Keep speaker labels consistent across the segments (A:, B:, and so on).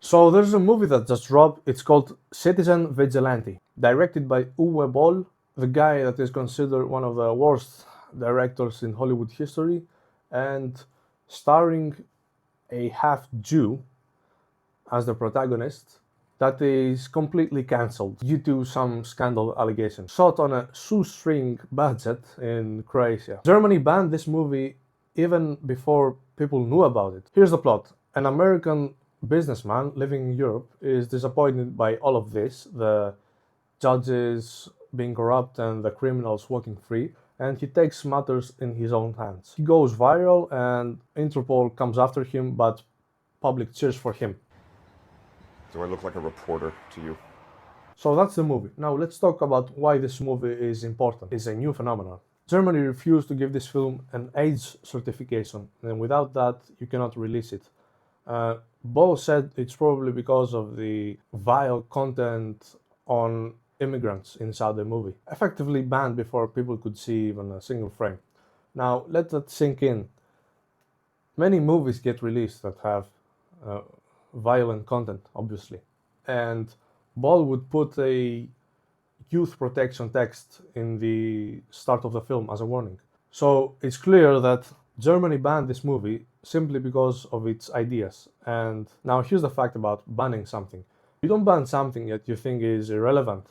A: So there's a movie that just dropped. It's called Citizen Vigilante, directed by Uwe Boll, the guy that is considered one of the worst directors in Hollywood history, and starring a half Jew as the protagonist that is completely cancelled due to some scandal allegations. Shot on a shoestring budget in Croatia. Germany banned this movie even before people knew about it. Here's the plot. An American businessman living in Europe is disappointed by all of this, the judges being corrupt and the criminals walking free, and he takes matters in his own hands. He goes viral and Interpol comes after him, but public cheers for him.
B: Do I look like a reporter to you?
A: So that's the movie. Now let's talk about why this movie is important. It's a new phenomenon. Germany refused to give this film an AIDS certification, and without that, you cannot release it. Boll said it's probably because of the vile content on immigrants inside the movie. Effectively banned before people could see even a single frame. Now let that sink in. Many movies get released that have violent content, obviously, and Boll would put a youth protection text in the start of the film as a warning. So it's clear that Germany banned this movie simply because of its ideas. And now here's the fact about banning something. You don't ban something that you think is irrelevant.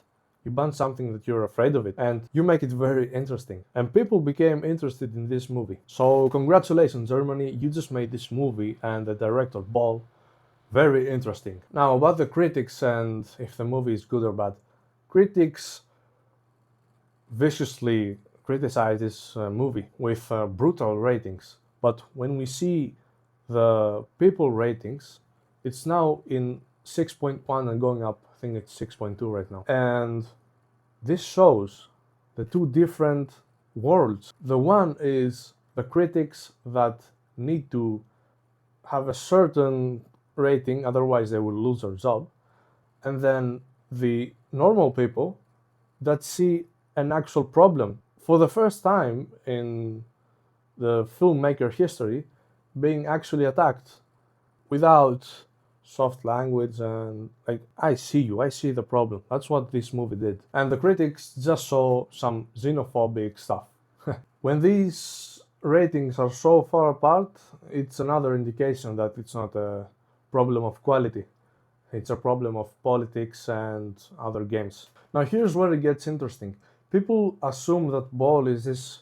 A: You ban something that you're afraid of it, and you make it very interesting. And people became interested in this movie. So congratulations, Germany, you just made this movie and the director, Boll, very interesting. Now about the critics and if the movie is good or bad. Critics viciously criticize this movie with brutal ratings. But when we see the people ratings, it's now in 6.1 and going up. I think it's 6.2 right now. And this shows the two different worlds. The one is the critics that need to have a certain rating, otherwise they will lose their job. And then the normal people that see an actual problem for the first time in the filmmaker history being actually attacked without soft language and like, I see you, I see the problem. That's what this movie did. And the critics just saw some xenophobic stuff. When these ratings are so far apart, it's another indication that it's not a problem of quality. It's a problem of politics and other games. Now here's where it gets interesting. People assume that Boll is this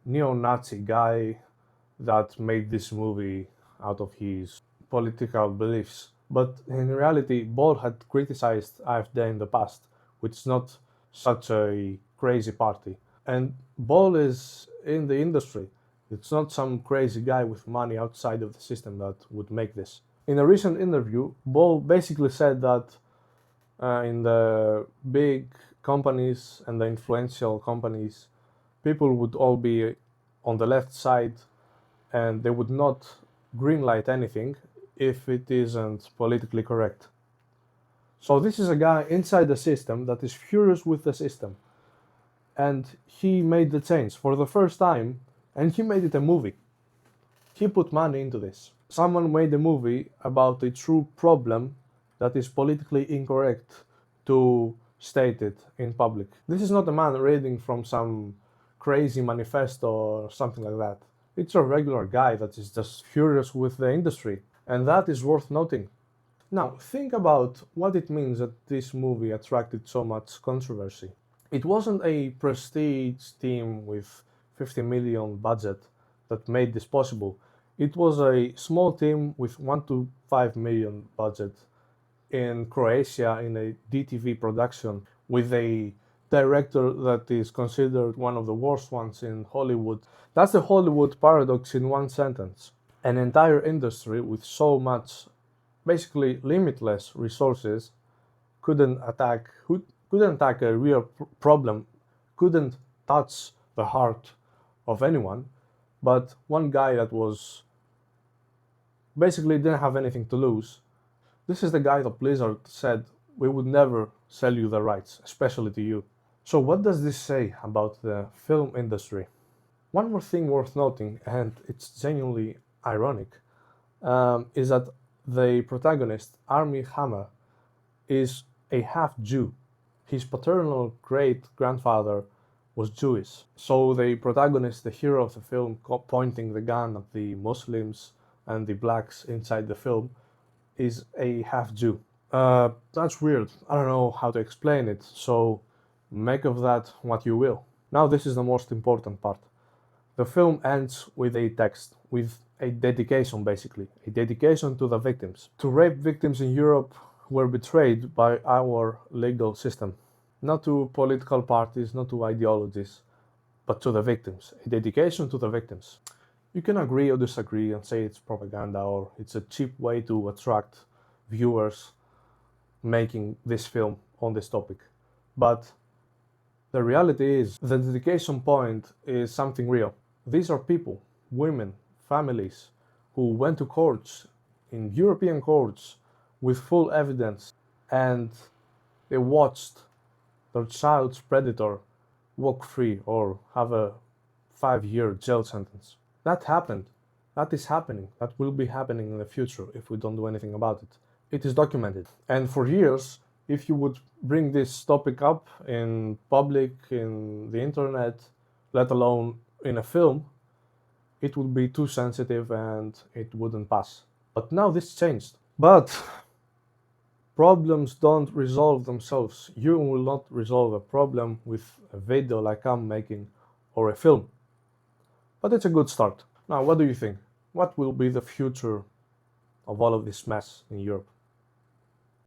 A: neo-Nazi guy that made this movie out of his political beliefs. But in reality, Boll had criticized AfD in the past, which is not such a crazy party. And Boll is in the industry. It's not some crazy guy with money outside of the system that would make this. In a recent interview, Boll basically said that in the big companies and the influential companies, people would all be on the left side and they would not greenlight anything if it isn't politically correct. So this is a guy inside the system that is furious with the system. And he made the change for the first time, and he made it a movie. He put money into this. Someone made a movie about a true problem that is politically incorrect to state it in public. This is not a man reading from some crazy manifesto or something like that. It's a regular guy that is just furious with the industry, and that is worth noting. Now, think about what it means that this movie attracted so much controversy. It wasn't a prestige team with 50 million budget that made this possible. It was a small team with 1 to 5 million budget in Croatia in a DTV production with a director that is considered one of the worst ones in Hollywood. That's the Hollywood paradox in one sentence. An entire industry with so much, basically limitless resources couldn't attack a real problem, couldn't touch the heart of anyone, but one guy that was basically didn't have anything to lose. This is the guy that Blizzard said, we would never sell you the rights, especially to you. So what does this say about the film industry? One more thing worth noting, and it's genuinely ironic, is that The protagonist, Armie Hammer, is a half Jew. His paternal great-grandfather was Jewish. So the protagonist, the hero of the film, pointing the gun at the Muslims and the blacks inside the film, is a half Jew. That's weird. I don't know how to explain it, so make of that what you will. Now this is the most important part. The film ends with a text, with a dedication basically, a dedication to the victims. To rape victims in Europe were betrayed by our legal system. Not to political parties, not to ideologies, but to the victims. A dedication to the victims. You can agree or disagree and say it's propaganda or it's a cheap way to attract viewers making this film on this topic. But the reality is, the dedication point is something real. These are people, women, families, who went to courts, in European courts, with full evidence, and they watched their child's predator walk free or have a 5-year jail sentence. That happened. That is happening. That will be happening in the future if we don't do anything about it. It is documented. And for years, if you would bring this topic up in public, in the internet, let alone in a film, it would be too sensitive and it wouldn't pass. But now this changed. But problems don't resolve themselves. You will not resolve a problem with a video like I'm making or a film. But it's a good start. Now, what do you think? What will be the future of all of this mess in Europe?